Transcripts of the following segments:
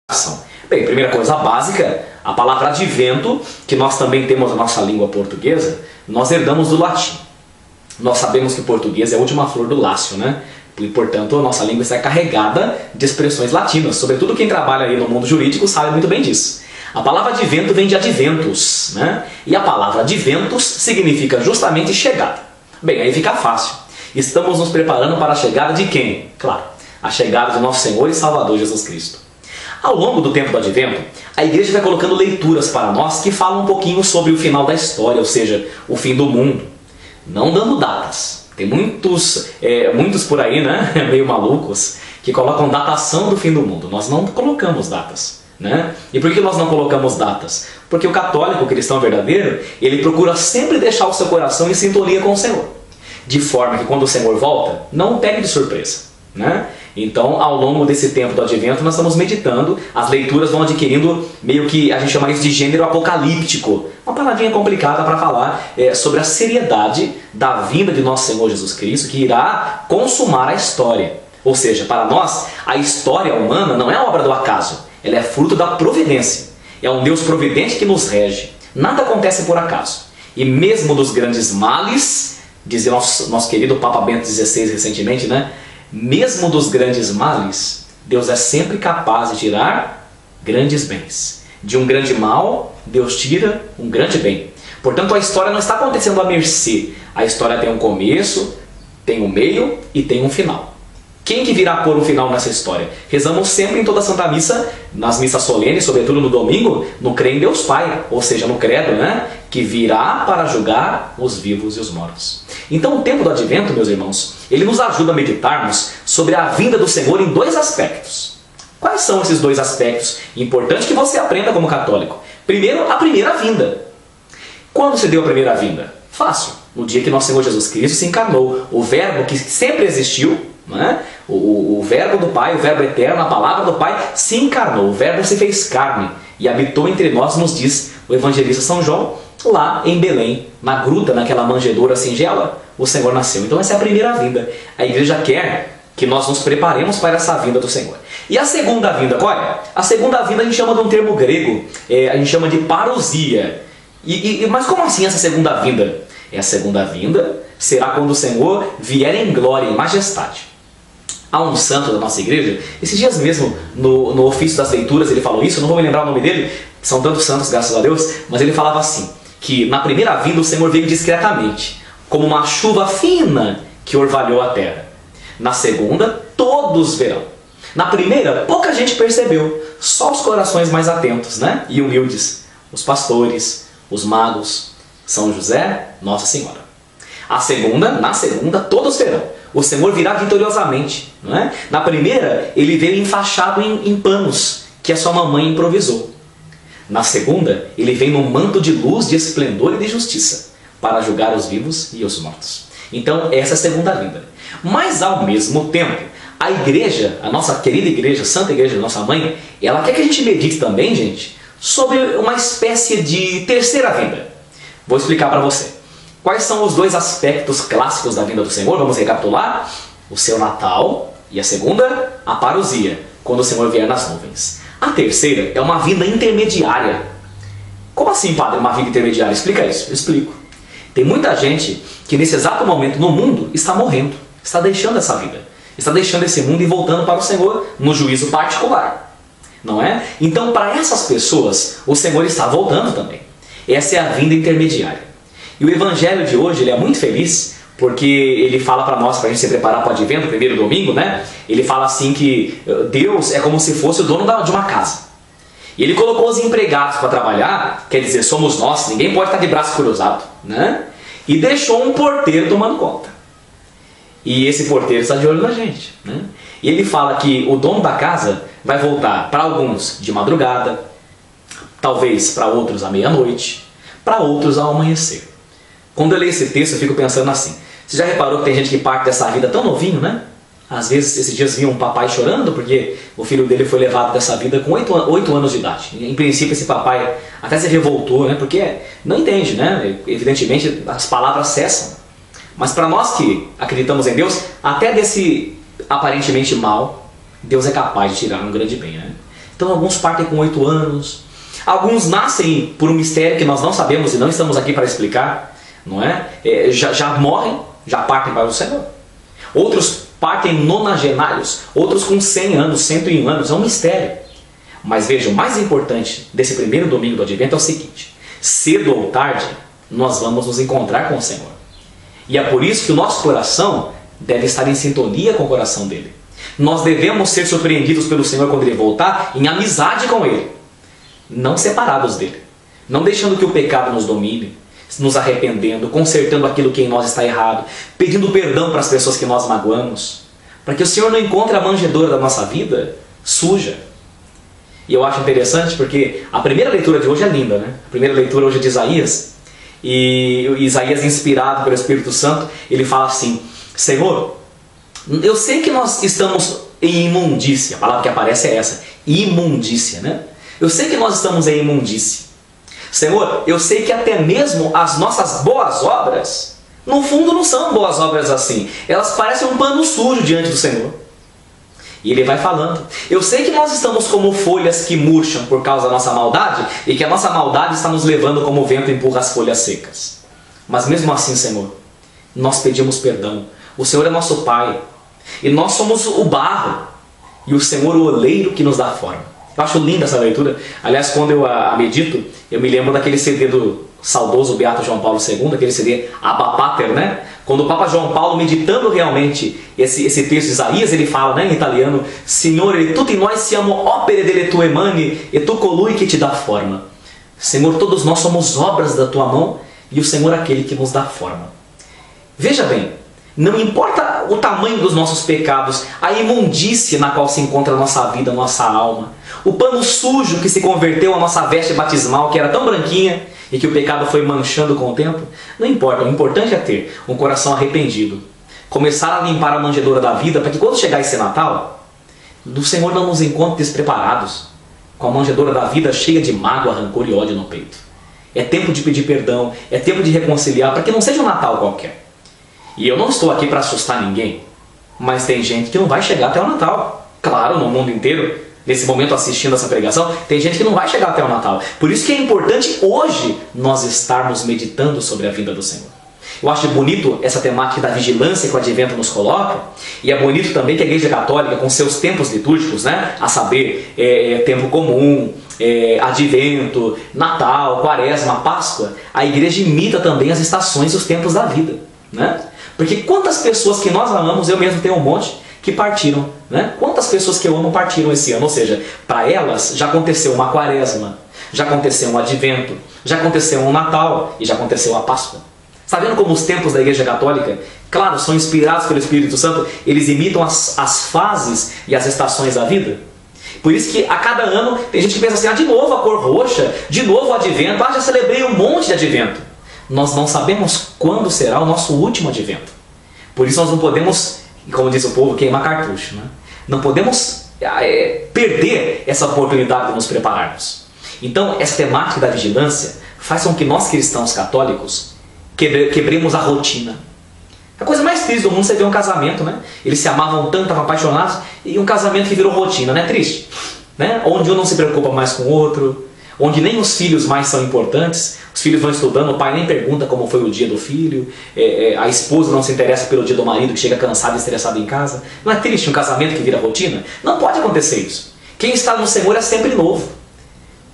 ação. Bem, primeira coisa básica, a palavra advento, que nós também temos na nossa língua portuguesa, nós herdamos do latim. Nós sabemos que o português é a última flor do Lácio, né? E, portanto, a nossa língua está carregada de expressões latinas. Sobretudo quem trabalha aí no mundo jurídico sabe muito bem disso. A palavra advento vem de adventus, né? E a palavra adventus significa justamente chegada. Bem, aí fica fácil. Estamos nos preparando para a chegada de quem? Claro, a chegada de nosso Senhor e Salvador Jesus Cristo. Ao longo do tempo do Advento, a igreja vai colocando leituras para nós que falam um pouquinho sobre o final da história, ou seja, o fim do mundo. Não dando datas. Tem muitos por aí, né, meio malucos, que colocam datação do fim do mundo. Nós não colocamos datas, né? E por que nós não colocamos datas? Porque o católico, o cristão verdadeiro, ele procura sempre deixar o seu coração em sintonia com o Senhor. De forma que quando o Senhor volta, não o pegue de surpresa, né? Então, ao longo desse tempo do Advento, nós estamos meditando, as leituras vão adquirindo meio que, a gente chama isso de gênero apocalíptico. Uma palavrinha complicada para falar sobre a seriedade da vinda de nosso Senhor Jesus Cristo, que irá consumar a história. Ou seja, para nós, a história humana não é obra do acaso, ela é fruto da providência. É um Deus providente que nos rege. Nada acontece por acaso. E mesmo dos grandes males, dizia nosso querido Papa Bento XVI recentemente, né? Mesmo dos grandes males, Deus é sempre capaz de tirar grandes bens. De um grande mal, Deus tira um grande bem. Portanto, a história não está acontecendo à mercê. A história tem um começo, tem um meio e tem um final. Quem que virá pôr um final nessa história? Rezamos sempre em toda a Santa Missa, nas missas solenes, sobretudo no domingo, no Crê em Deus Pai, ou seja, no credo, né? Que virá para julgar os vivos e os mortos. Então o tempo do Advento, meus irmãos, ele nos ajuda a meditarmos sobre a vinda do Senhor em dois aspectos. Quais são esses dois aspectos? Importante que você aprenda como católico. Primeiro, a primeira vinda. Quando se deu a primeira vinda? Fácil. No dia que nosso Senhor Jesus Cristo se encarnou. O verbo que sempre existiu, né? O verbo do Pai, o verbo eterno, a palavra do Pai se encarnou. O verbo se fez carne e habitou entre nós, nos diz o evangelista São João, lá em Belém, na gruta, naquela manjedoura singela, o Senhor nasceu. Então essa é a primeira vinda. A igreja quer que nós nos preparemos para essa vinda do Senhor. E a segunda vinda, qual é? A segunda vinda a gente chama de um termo grego, a gente chama de parousia. Mas como assim essa segunda vinda? A segunda vinda será quando o Senhor vier em glória, em majestade. Há um santo da nossa igreja, esses dias mesmo, no ofício das leituras, ele falou isso, eu não vou me lembrar o nome dele, são tantos santos, graças a Deus, mas ele falava assim, que na primeira vinda o Senhor veio discretamente, como uma chuva fina que orvalhou a terra. Na segunda, todos verão. Na primeira, pouca gente percebeu, só os corações mais atentos, né? E humildes, os pastores, os magos, São José, Nossa Senhora. Na segunda, todos verão. O Senhor virá vitoriosamente, não é? Na primeira, ele veio enfaixado em panos, que a sua mamãe improvisou. Na segunda, ele vem num manto de luz, de esplendor e de justiça, para julgar os vivos e os mortos. Então, essa é a segunda vinda. Mas, ao mesmo tempo, a igreja, a nossa querida igreja, Santa Igreja da Nossa Mãe, ela quer que a gente medite também, gente, sobre uma espécie de terceira vinda. Vou explicar para você. Quais são os dois aspectos clássicos da vinda do Senhor? Vamos recapitular? O seu Natal e a segunda, a parousia, quando o Senhor vier nas nuvens. A terceira é uma vinda intermediária. Como assim, padre, uma vinda intermediária? Explica isso. Eu explico. Tem muita gente que nesse exato momento no mundo está morrendo, está deixando essa vida, está deixando esse mundo e voltando para o Senhor no juízo particular. Não é? Então, para essas pessoas, o Senhor está voltando também. Essa é a vinda intermediária. E o evangelho de hoje ele é muito feliz, porque ele fala para nós, para a gente se preparar para o Advento, primeiro domingo, né? Ele fala assim que Deus é como se fosse o dono de uma casa. E ele colocou os empregados para trabalhar, quer dizer, somos nós, ninguém pode estar de braço cruzado, né? E deixou um porteiro tomando conta. E esse porteiro está de olho na gente, né? E ele fala que o dono da casa vai voltar para alguns de madrugada, talvez para outros à meia-noite, para outros ao amanhecer. Quando eu leio esse texto, eu fico pensando assim. Você já reparou que tem gente que parte dessa vida tão novinho, né? Às vezes, esses dias vinha um papai chorando porque o filho dele foi levado dessa vida com 8 anos de idade. Em princípio, esse papai até se revoltou, né? Porque não entende, né? Evidentemente, as palavras cessam. Mas para nós que acreditamos em Deus, até desse aparentemente mal, Deus é capaz de tirar um grande bem, né? Então alguns partem com 8 anos, alguns nascem por um mistério que nós não sabemos e não estamos aqui para explicar, não é? Já morrem, já partem para o Senhor. Outros partem nonagenários, outros com 100 anos, 101 anos, é um mistério. Mas veja, o mais importante desse primeiro domingo do Advento é o seguinte: cedo ou tarde, nós vamos nos encontrar com o Senhor. E é por isso que o nosso coração deve estar em sintonia com o coração dele. Nós devemos ser surpreendidos pelo Senhor quando ele voltar, em amizade com ele, não separados dele, não deixando que o pecado nos domine, nos arrependendo, consertando aquilo que em nós está errado, pedindo perdão para as pessoas que nós magoamos, para que o Senhor não encontre a manjedoura da nossa vida suja. E eu acho interessante porque a primeira leitura de hoje é linda, né? A primeira leitura hoje é de Isaías, e Isaías, inspirado pelo Espírito Santo, ele fala assim: Senhor, eu sei que nós estamos em imundícia, a palavra que aparece é essa, imundícia, né? Eu sei que nós estamos em imundícia. Senhor, eu sei que até mesmo as nossas boas obras, no fundo não são boas obras assim. Elas parecem um pano sujo diante do Senhor. E ele vai falando: eu sei que nós estamos como folhas que murcham por causa da nossa maldade, e que a nossa maldade está nos levando como o vento empurra as folhas secas. Mas mesmo assim, Senhor, nós pedimos perdão. O Senhor é nosso Pai, e nós somos o barro, e o Senhor o oleiro que nos dá forma. Eu acho linda essa leitura. Aliás, quando eu a medito, eu me lembro daquele CD do saudoso Beato João Paulo II, aquele CD Abba Pater, né? Quando o Papa João Paulo, meditando realmente esse texto de Isaías, ele fala, né, em italiano: Signore, tutti noi siamo opere delle tue mani e tu colui que te dá forma. Senhor, todos nós somos obras da tua mão e o Senhor é aquele que nos dá forma. Veja bem, não importa o tamanho dos nossos pecados, a imundície na qual se encontra a nossa vida, a nossa alma, o pano sujo que se converteu a nossa veste batismal, que era tão branquinha e que o pecado foi manchando com o tempo, não importa, o importante é ter um coração arrependido, começar a limpar a manjedoura da vida, para que quando chegar esse Natal, o Senhor não nos encontre despreparados, com a manjedoura da vida cheia de mágoa, rancor e ódio no peito. É tempo de pedir perdão, é tempo de reconciliar, para que não seja um Natal qualquer. E eu não estou aqui para assustar ninguém, mas tem gente que não vai chegar até o Natal. Claro, no mundo inteiro, nesse momento assistindo essa pregação, tem gente que não vai chegar até o Natal. Por isso que é importante hoje nós estarmos meditando sobre a vinda do Senhor. Eu acho bonito essa temática da vigilância que o Advento nos coloca, e é bonito também que a Igreja Católica, com seus tempos litúrgicos, né, a saber, tempo comum, Advento, Natal, Quaresma, Páscoa, a Igreja imita também as estações e os tempos da vida, né? Porque quantas pessoas que nós amamos, eu mesmo tenho um monte, que partiram, né? Quantas pessoas que eu amo partiram esse ano? Ou seja, para elas já aconteceu uma Quaresma, já aconteceu um Advento, já aconteceu um Natal e já aconteceu a Páscoa. Está vendo como os tempos da Igreja Católica, claro, são inspirados pelo Espírito Santo, eles imitam as fases e as estações da vida? Por isso que a cada ano tem gente que pensa assim: de novo a cor roxa, de novo o Advento, já celebrei um monte de Advento. Nós não sabemos quando será o nosso último Advento. Por isso nós não podemos, como diz o povo, queimar cartucho, né? Não podemos perder essa oportunidade de nos prepararmos. Então, essa temática da vigilância faz com que nós, cristãos católicos, quebremos a rotina. A coisa mais triste do mundo é você ver um casamento, né? Eles se amavam tanto, estavam apaixonados, e um casamento que virou rotina, né? Triste, né? Onde um não se preocupa mais com o outro, onde nem os filhos mais são importantes, os filhos vão estudando, o pai nem pergunta como foi o dia do filho, a esposa não se interessa pelo dia do marido, que chega cansado e estressado em casa. Não é triste um casamento que vira rotina? Não pode acontecer isso. Quem está no Senhor é sempre novo,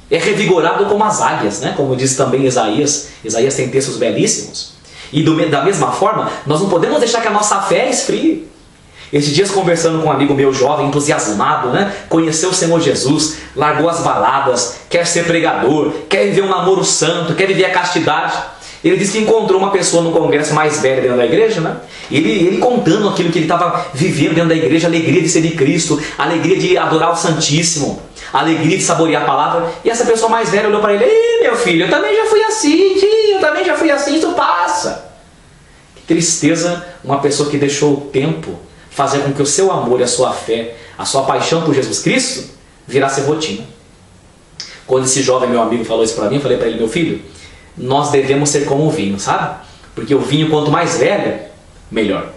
é revigorado como as águias, né? Como diz também Isaías. Isaías tem textos belíssimos. E da mesma forma, nós não podemos deixar que a nossa fé esfrie. Esses dias, conversando com um amigo meu jovem, entusiasmado, né? Conheceu o Senhor Jesus, largou as baladas, quer ser pregador, quer viver um namoro santo, quer viver a castidade. Ele disse que encontrou uma pessoa no congresso mais velho dentro da igreja, né? Ele contando aquilo que ele estava vivendo dentro da igreja, a alegria de ser de Cristo, a alegria de adorar o Santíssimo, a alegria de saborear a palavra. E essa pessoa mais velha olhou para ele: ei, meu filho, eu também já fui assim, tio, eu também já fui assim, isso passa. Que tristeza uma pessoa que deixou o tempo fazer com que o seu amor e a sua fé, a sua paixão por Jesus Cristo, virasse rotina. Quando esse jovem, meu amigo, falou isso para mim, eu falei para ele: meu filho, nós devemos ser como o vinho, sabe? Porque o vinho, quanto mais velho, melhor.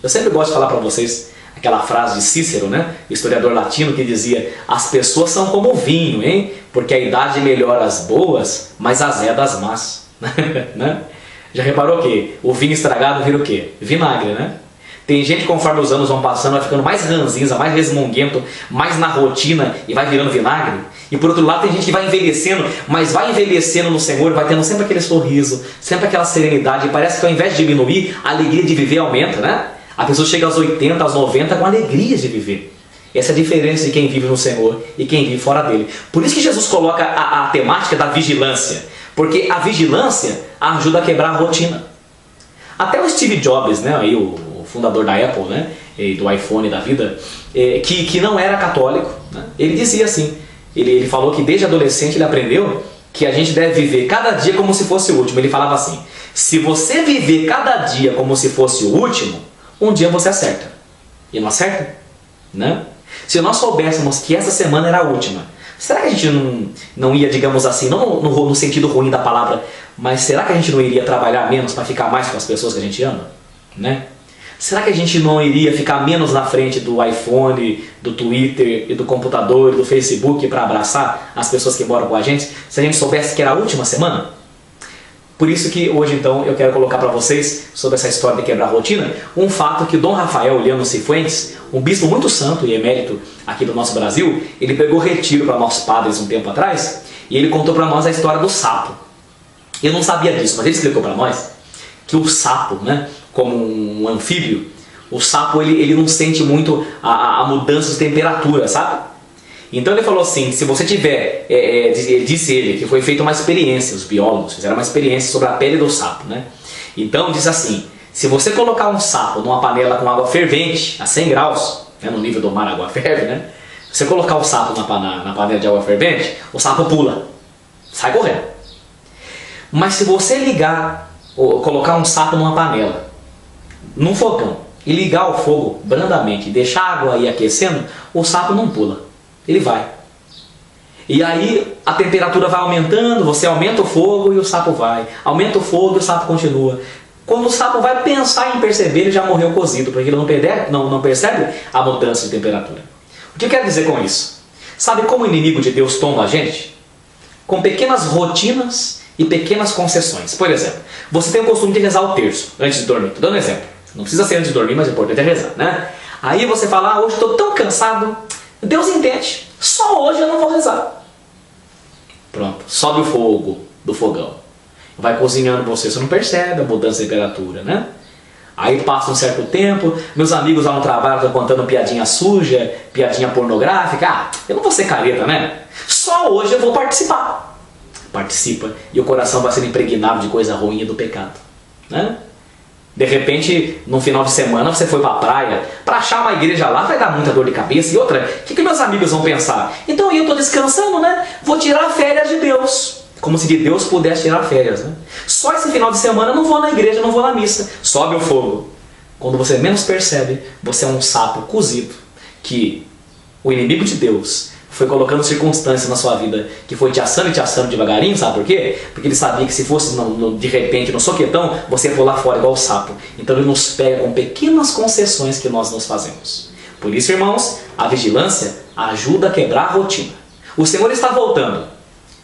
Eu sempre gosto de falar para vocês, aquela frase de Cícero, né? Historiador latino, que dizia: as pessoas são como vinho, hein? Porque a idade melhora as boas, mas azeda as más. Né? Já reparou que o vinho estragado vira o quê? Vinagre, né? Tem gente que conforme os anos vão passando vai ficando mais ranzinza, mais resmunguento, mais na rotina e vai virando vinagre. E por outro lado tem gente que vai envelhecendo, mas vai envelhecendo no Senhor, vai tendo sempre aquele sorriso, sempre aquela serenidade. E parece que ao invés de diminuir, a alegria de viver aumenta, né? A pessoa chega aos 80, aos 90 com alegria de viver. Essa é a diferença de quem vive no Senhor e quem vive fora dele. Por isso que Jesus coloca a temática da vigilância. Porque a vigilância ajuda a quebrar a rotina. Até o Steve Jobs, né, aí o fundador da Apple, né, e do iPhone da vida, que não era católico, né, ele dizia assim, ele falou que desde adolescente ele aprendeu que a gente deve viver cada dia como se fosse o último. Ele falava assim: se você viver cada dia como se fosse o último, um dia você acerta. E não acerta? Né? Se nós soubéssemos que essa semana era a última, será que a gente não ia, digamos assim, não no sentido ruim da palavra, mas será que a gente não iria trabalhar menos para ficar mais com as pessoas que a gente ama? Né? Será que a gente não iria ficar menos na frente do iPhone, do Twitter e do computador e do Facebook para abraçar as pessoas que moram com a gente, se a gente soubesse que era a última semana? Por isso que hoje então eu quero colocar para vocês, sobre essa história de quebrar a rotina, um fato que Dom Rafael Llano Cifuentes, um bispo muito santo e emérito aqui do nosso Brasil, ele pegou retiro para nossos padres um tempo atrás e ele contou para nós a história do sapo. Eu não sabia disso, mas ele explicou para nós que o sapo, né, como um anfíbio, o sapo ele não sente muito a mudança de temperatura, sabe? Então ele falou assim, se você tiver, disse ele, que foi feita uma experiência, os biólogos fizeram uma experiência sobre a pele do sapo, né? Então diz assim, se você colocar um sapo numa panela com água fervente, a 100 graus, né, no nível do mar a água ferve, né? Se você colocar o sapo na panela de água fervente, o sapo pula, sai correndo. Mas se você colocar um sapo numa panela, num fogão, e ligar o fogo brandamente, deixar a água aí aquecendo, o sapo não pula. Ele vai. E aí a temperatura vai aumentando, você aumenta o fogo e o sapo vai. Aumenta o fogo e o sapo continua. Quando o sapo vai pensar em perceber, ele já morreu cozido, porque ele não percebe a mudança de temperatura. O que eu quero dizer com isso? Sabe como o inimigo de Deus tomba a gente? Com pequenas rotinas e pequenas concessões. Por exemplo, você tem o costume de rezar o terço antes de dormir. Estou dando um exemplo. Não precisa ser antes de dormir, mas o importante é rezar, né? Aí você fala, hoje estou tão cansado, Deus entende, só hoje eu não vou rezar. Pronto, sobe o fogo do fogão. Vai cozinhando você não percebe a mudança de temperatura, né? Aí passa um certo tempo, meus amigos lá no trabalho estão contando piadinha suja, piadinha pornográfica. Ah, eu não vou ser careta, né? Só hoje eu vou participar. Participa e o coração vai sendo impregnado de coisa ruim e do pecado, né? De repente, no final de semana, você foi para a praia, para achar uma igreja lá vai dar muita dor de cabeça. E outra, o que meus amigos vão pensar? Então eu estou descansando, né? Vou tirar férias de Deus. Como se de Deus pudesse tirar férias, né? Só esse final de semana eu não vou na igreja, não vou na missa. Sobe o fogo. Quando você menos percebe, você é um sapo cozido, que o inimigo de Deus foi colocando circunstâncias na sua vida, que foi te assando e te assando devagarinho, sabe por quê? Porque ele sabia que se fosse de repente no soquetão, você ia pular fora igual o sapo. Então ele nos pega com pequenas concessões que nós nos fazemos. Por isso, irmãos, a vigilância ajuda a quebrar a rotina. O Senhor está voltando.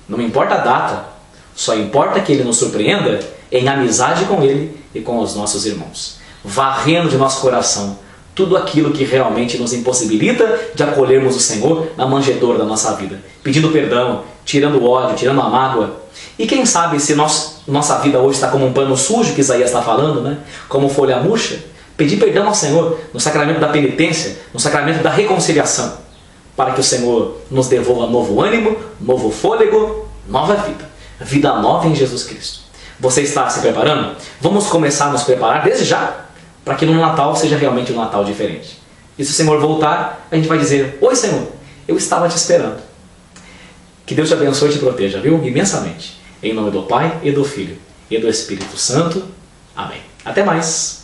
Não importa a data, só importa que Ele nos surpreenda em amizade com Ele e com os nossos irmãos, varrendo de nosso coração tudo aquilo que realmente nos impossibilita de acolhermos o Senhor na manjedoura da nossa vida, pedindo perdão, tirando o ódio, tirando a mágoa. E quem sabe se nossa vida hoje está como um pano sujo que Isaías está falando, né? Como folha murcha, pedir perdão ao Senhor no sacramento da penitência, no sacramento da reconciliação, para que o Senhor nos devolva novo ânimo, novo fôlego, nova vida. Vida nova em Jesus Cristo. Você está se preparando? Vamos começar a nos preparar desde já, para que no Natal seja realmente um Natal diferente. E se o Senhor voltar, a gente vai dizer, oi Senhor, eu estava te esperando. Que Deus te abençoe e te proteja, viu? Imensamente. Em nome do Pai, e do Filho, e do Espírito Santo. Amém. Até mais.